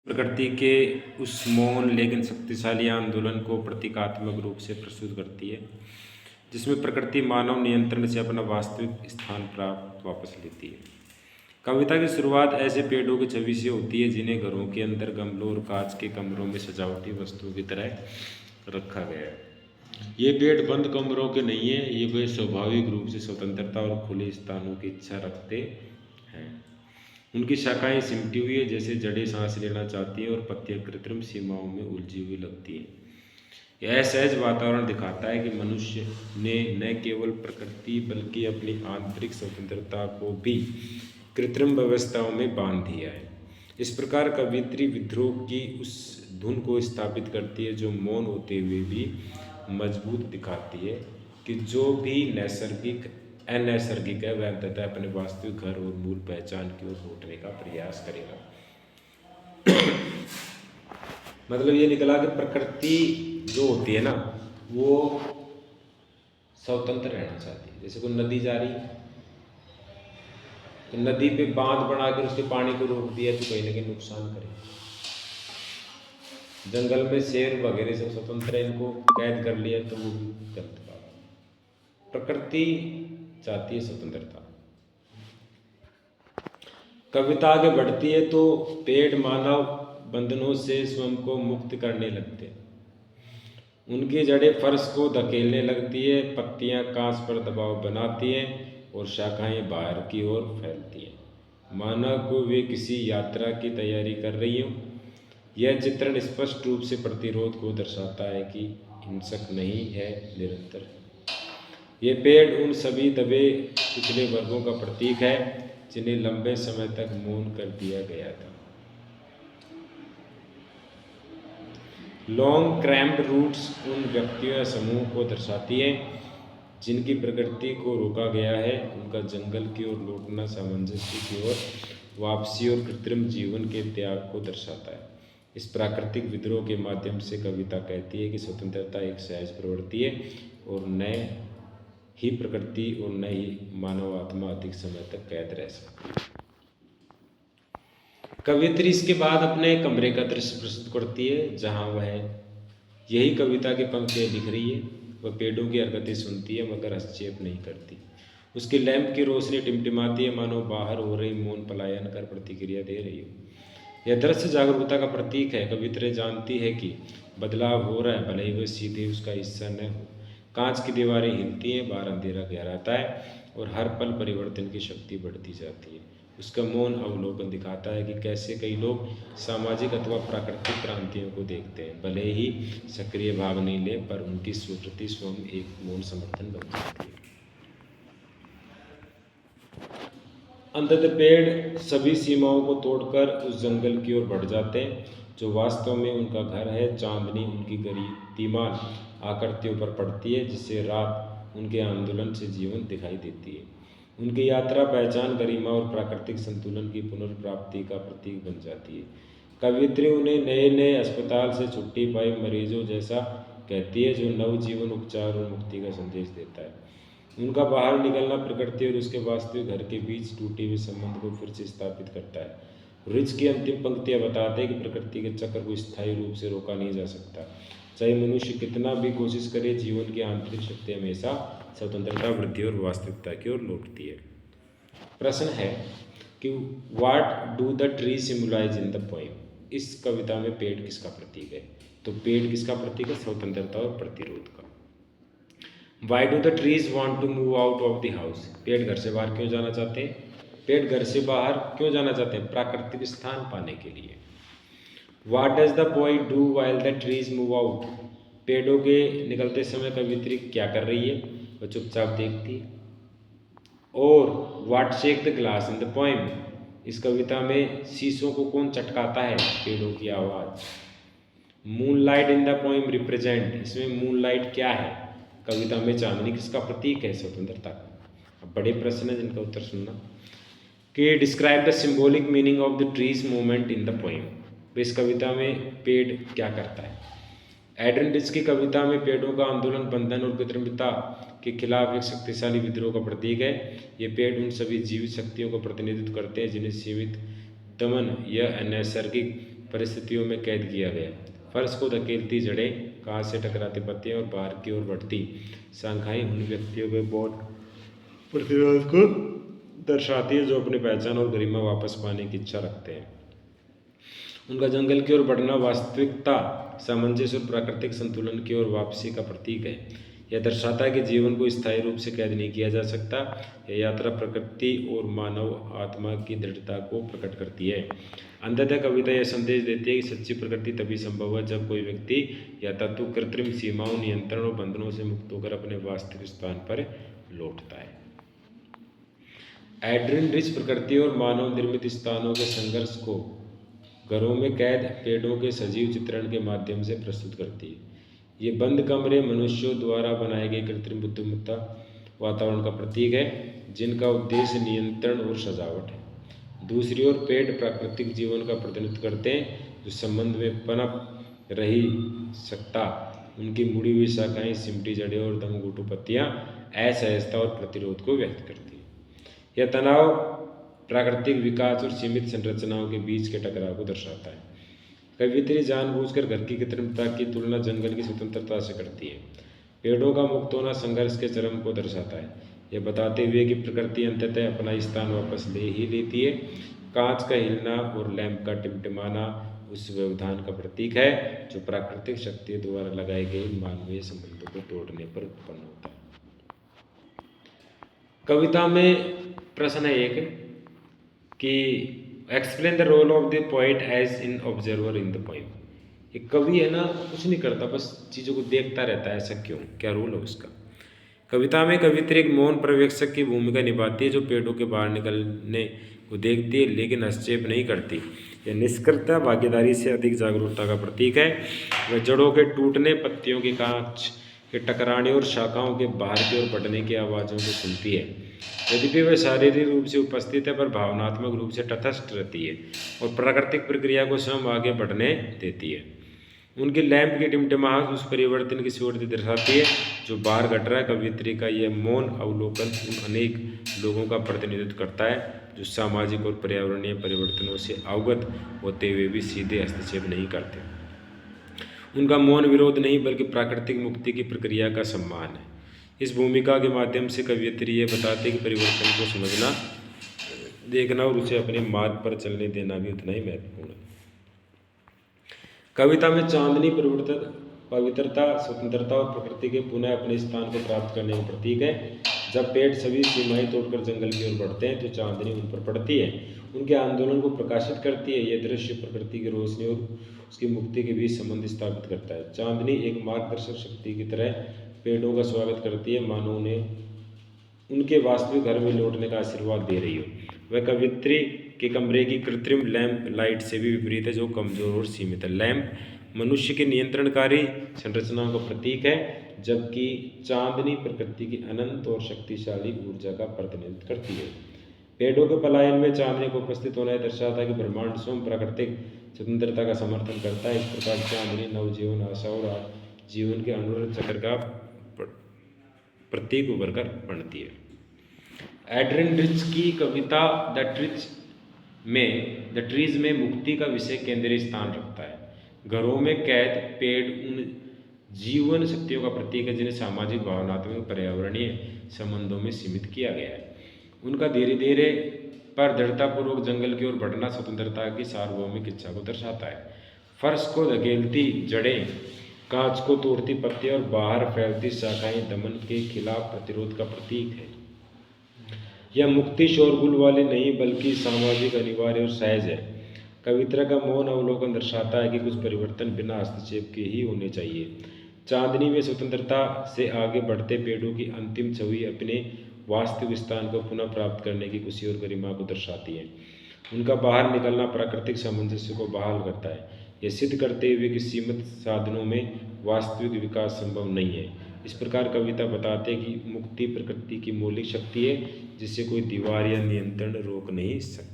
प्रकृति के उस मौन लेकिन शक्तिशाली आंदोलन को प्रतीकात्मक रूप से प्रस्तुत करती है, जिसमें प्रकृति मानव नियंत्रण से अपना वास्तविक स्थान प्राप्त वापस लेती है। कविता की शुरुआत ऐसे पेड़ों की छवि से होती है जिन्हें घरों के अंदर गमलों और कांच के कमरों में सजावटी वस्तुओं की तरह रखा गया है। ये पेड़ बंद कमरों के नहीं है, ये वे स्वाभाविक रूप से स्वतंत्रता और खुले स्थानों की इच्छा रखते हैं। उनकी शाखाएं सिमटी हुई है, जैसे जड़ें सांस लेना चाहती हैं और पत्तियां कृत्रिम सीमाओं में उलझी हुई लगती हैं। यह सहज वातावरण दिखाता है कि मनुष्य ने न केवल प्रकृति बल्कि अपनी आंतरिक स्वतंत्रता को भी कृत्रिम व्यवस्थाओं में बांध दिया है। इस प्रकार कवियत्री विद्रोह की उस धुन को स्थापित करती है जो मौन होते हुए भी मजबूत दिखाती है कि जो भी नैसर्गिक अनैसर्गिक है वह अंततः अपने वास्तविक घर और मूल पहचान की ओर लौटने का प्रयास करेगा। मतलब ये निकला कि प्रकृति जो होती है ना, वो स्वतंत्र रहना चाहती है। जैसे कोई नदी जा रही है तो नदी पे बांध बनाकर उसके पानी को रोक दिया तो कहीं ना कहीं नुकसान करेगा। जंगल में शेर वगैरह सब स्वतंत्र है, इनको कैद कर लिया तो वो भी गलत बात है। प्रकृति चाहती है स्वतंत्रता। कविता आगे बढ़ती है तो पेड़ मानव बंधनों से स्वयं को मुक्त करने लगते हैं। उनकी जड़ें फर्श को धकेलने लगती है, पत्तियां कांच पर दबाव बनाती हैं और शाखाएं बाहर की ओर फैलती हैं, मानो को वे किसी यात्रा की तैयारी कर रही हो। यह चित्रण स्पष्ट रूप से प्रतिरोध को दर्शाता है कि हिंसक नहीं है, निरंतर है। ये पेड़ उन सभी दबे पिछले वर्गों का प्रतीक है जिन्हें लंबे समय तक मौन कर दिया गया था। लॉन्ग क्रैम्प्ड रूट्स उन व्यक्तियों या समूह को दर्शाती है जिनकी प्रकृति को रोका गया है। उनका जंगल की ओर लौटना सामंजस्य की ओर वापसी और कृत्रिम जीवन के त्याग को दर्शाता है। इस प्राकृतिक विद्रोह के माध्यम से कविता कहती है कि स्वतंत्रता एक सहज प्रवृत्ति है और न ही प्रकृति और न ही मानव आत्मा अधिक समय तक कैद रह सकती है। कवियत्री इसके बाद अपने कमरे का दृश्य प्रस्तुत करती है जहाँ वह यही कविता की पंक्तियाँ लिख रही है। वह पेड़ों की हरकतें सुनती है मगर हस्तक्षेप नहीं करती। उसके लैंप की रोशनी टिमटिमाती है, मानो बाहर हो रही मौन पलायन कर प्रतिक्रिया दे रही हो। यह दृश्य जागरूकता का प्रतीक है। कवित्री जानती है कि बदलाव हो रहा है, भले ही वह सीधे उसका हिस्सा न हो। कांच की दीवारें हिलती हैं, बाहर अंधेरा गहराता है और हर पल परिवर्तन की शक्ति बढ़ती जाती है। उसका मौन अवलोकन दिखाता है कि कैसे कई लोग सामाजिक अथवा प्राकृतिक क्रांतियों को देखते हैं, भले ही सक्रिय भाग नहीं ले, पर उनकी स्वीकृति स्वयं एक मौन समर्थन बन जाती है। अंततः पेड़ सभी सीमाओं को तोड़कर उस जंगल की ओर बढ़ जाते हैं जो वास्तव में उनका घर है। चांदनी उनकी गतिमान आकृतियों पर पड़ती है, जिससे रात उनके आंदोलन से जीवन दिखाई देती है। उनकी यात्रा पहचान, गरिमा और प्राकृतिक संतुलन की पुनर्प्राप्ति का प्रतीक बन जाती है। कवियत्री उन्हें नए नए अस्पताल से छुट्टी पाए मरीजों जैसा कहती है, जो नवजीवन, उपचार और मुक्ति का संदेश देता है। उनका बाहर निकलना प्रकृति और उसके वास्तविक घर के बीच टूटे हुए संबंध को फिर से स्थापित करता है। रिच की अंतिम पंक्तियां बताते हैं कि प्रकृति के चक्र को स्थायी रूप से रोका नहीं जा सकता। चाहे मनुष्य कितना भी कोशिश करे, जीवन की आंतरिक शक्ति हमेशा स्वतंत्रता, वृद्धि और वास्तविकता की ओर लौटती है। प्रश्न है कि what do the tree symbolise in the poem. इस कविता में पेड़ किसका प्रतीक है? तो पेड़ किसका प्रतीक है? स्वतंत्रता और प्रतिरोध का। Why do the trees want to move out of the house. पेड़ घर से बाहर क्यों जाना चाहते हैं? पेड़ घर से बाहर क्यों जाना चाहते हैं? प्राकृतिक स्थान पाने के लिए। What does the poet do while the trees move out. पेड़ों के निकलते समय कवियत्री क्या कर रही है? वह चुपचाप देखती है। और what shake the glass in the poem. इस कविता में शीशों को कौन चटकाता है? पेड़ों की आवाज। Moon light in the poem represent. इसमें मून लाइट क्या है? कविता में चांदनी किसका प्रतीक है? स्वतंत्रता का। अब बड़े प्रश्न है जिनका उत्तर सुनना कि describe the symbolic meaning of the trees movement in the poem. इस कविता में पेड़ क्या करता है? एड्रिन रिच की कविता में पेड़ों का आंदोलन बंधन और कृत्रिमता के खिलाफ एक शक्तिशाली विद्रोह का प्रतीक है। ये पेड़ उन सभी जीवित शक्तियों का प्रतिनिधित्व करते हैं जिन्हें सीमित दमन या अनैसर्गिक परिस्थितियों में कैद किया गया। फर्श को धकेलती जड़ें, कांच से टकराती पत्तियां और बाहर की ओर बढ़ती शाखाएं उन व्यक्तियों के बौद्ध प्रतिरोध को दर्शाती है जो अपनी पहचान और गरिमा वापस पाने की इच्छा रखते हैं। उनका जंगल की ओर बढ़ना वास्तविकता, सामंजस्य और प्राकृतिक संतुलन की ओर वापसी का प्रतीक है। यह दर्शाता है कि जीवन को स्थायी रूप से कैद नहीं किया जा सकता। यह यात्रा प्रकृति और मानव आत्मा की दृढ़ता को प्रकट करती है। अंततः कविता यह संदेश देती है कि सच्ची प्रकृति तभी संभव है जब कोई व्यक्ति या तत्व कृत्रिम सीमाओं, नियंत्रण और बंधनों से मुक्त होकर अपने वास्तविक स्थान पर लौटता है। एड्रिन रिच प्रकृति और मानव निर्मित स्थानों के संघर्ष को घरों में कैद पेड़ों के सजीव चित्रण के माध्यम से प्रस्तुत करती है। ये बंद कमरे मनुष्यों द्वारा बनाए गए कृत्रिम बुद्धिमत्ता वातावरण का प्रतीक है जिनका उद्देश्य नियंत्रण और सजावट है। दूसरी ओर पेड़ प्राकृतिक जीवन का प्रतिनिधित्व करते हैं जो संबंध में पनप रही सकता। उनकी मुड़ी हुई शाखाएं, सिमटी जड़ें और दमघुटू पत्तियां असहजता और प्रतिरोध को व्यक्त करती हैं। यह तनाव प्राकृतिक विकास और सीमित संरचनाओं के बीच के टकराव को दर्शाता है। कवियत्री जानबूझकर घर की कृत्रिमता की तुलना जंगल की स्वतंत्रता से करती है। पेड़ों का मुक्त होना संघर्ष के चरम को दर्शाता है, यह बताते हुए कि प्रकृति अंततः अपना स्थान वापस ले ही लेती है। कांच का हिलना और लैंप का टिमटिमाना उस व्यवधान का प्रतीक है जो प्राकृतिक शक्तियों द्वारा लगाए गए मानवीय संबंधों को तोड़ने पर उत्पन्न होता है। कविता में प्रश्न है एक कि explain the role of the poet as in observer in the poem. एक कवि है ना, कुछ नहीं करता, बस चीज़ों को देखता रहता है, ऐसा क्यों, क्या रोल है उसका। कविता में कवित्री एक मौन पर्यवेक्षक की भूमिका निभाती है जो पेड़ों के बाहर निकलने को देखती है लेकिन हस्तक्षेप नहीं करती। यह निष्क्रियता भागीदारी से अधिक जागरूकता का प्रतीक है। वह जड़ों के टूटने, पत्तियों के कांच के टकराने और शाखाओं के बाहर की ओर बढ़ने की आवाज़ों को सुनती है। यद्यपि वह शारीरिक रूप से उपस्थित है पर भावनात्मक रूप से तटस्थ रहती है और प्राकृतिक प्रक्रिया को स्वयं आगे बढ़ने देती है। उनकी लैंप की टिमटिमाहट उस परिवर्तन की सूरत दर्शाती है जो बाहर घट रहा है। कवियत्री का यह मौन अवलोकन उन अनेक लोगों का प्रतिनिधित्व करता है जो सामाजिक और पर्यावरणीय परिवर्तनों से अवगत होते हुए भी सीधे हस्तक्षेप नहीं करते। उनका मौन विरोध नहीं बल्कि प्राकृतिक मुक्ति की प्रक्रिया का सम्मान है। इस भूमिका के माध्यम से कवियत्री ये बताते हैं कि परिवर्तन को समझना, देखना और उसे अपने मार्ग पर चलने देना भी उतना ही महत्वपूर्ण है। कविता में चांदनी पवित्रता, स्वतंत्रता और प्रकृति के पुनः अपने स्थान को प्राप्त करने का प्रतीक है। जब पेड़ सभी सीमाएं तोड़कर जंगल की ओर बढ़ते हैं तो चांदनी उन पर पड़ती है, उनके आंदोलन को प्रकाशित करती है। यह दृश्य प्रकृति की रोशनी और उसकी मुक्ति के बीच संबंध स्थापित करता है। चांदनी एक मार्गदर्शक शक्ति की तरह पेड़ों का स्वागत करती है, मानो उन्हें उनके वास्तविक घर में लौटने का आशीर्वाद दे रही हो। वह कवियत्री के कमरे की कृत्रिम लैंप लाइट से भी विपरीत है जो कमजोर और सीमित है। लैंप मनुष्य के नियंत्रणकारी संरचनाओं का प्रतीक है जबकि चांदनी प्रकृति की अनंत और शक्तिशाली ऊर्जा का प्रतिनिधित्व करती है। पेड़ों के पलायन में चांदनी को उपस्थित होना दर्शाता है कि ब्रह्मांड स्वयं प्राकृतिक स्वतंत्रता का समर्थन करता है। इस प्रकार चांदनी नवजीवन, आशा और जीवन के अनुरूप चक्र का प्रतीक उभर कर बनती है। एड्रिन रिच की कविता द ट्रीज में मुक्ति का विषय केंद्रीय स्थान रखता है। घरों में कैद पेड़ उन जीवन शक्तियों का प्रतीक है जिन्हें सामाजिक, भावनात्मक, पर्यावरणीय संबंधों में सीमित किया गया है। उनका धीरे धीरे पर दृढ़तापूर्वक जंगल की ओर बढ़ना स्वतंत्रता की सार्वभौमिक इच्छा को दर्शाता है। फर्श को धकेलती जड़ें, कांच को तोड़ती पत्तियां और बाहर फैलती शाखाएं दमन के खिलाफ प्रतिरोध का प्रतीक है। यह मुक्ति शोरगुल वाली नहीं बल्कि सामाजिक, अनिवार्य और सहज है। कविता का मौन अवलोकन दर्शाता है कि कुछ परिवर्तन बिना हस्तक्षेप के ही होने चाहिए। चांदनी में स्वतंत्रता से आगे बढ़ते पेड़ों की अंतिम छवि अपने वास्तविक स्थान को पुनः प्राप्त करने की खुशी और गरिमा को दर्शाती है। उनका बाहर निकलना प्राकृतिक सामंजस्य को बहाल करता है, यह सिद्ध करते हुए कि सीमित साधनों में वास्तविक विकास संभव नहीं है। इस प्रकार कविता बताते हैं कि मुक्ति प्रकृति की मौलिक शक्ति है जिसे कोई दीवार या नियंत्रण रोक नहीं सकता।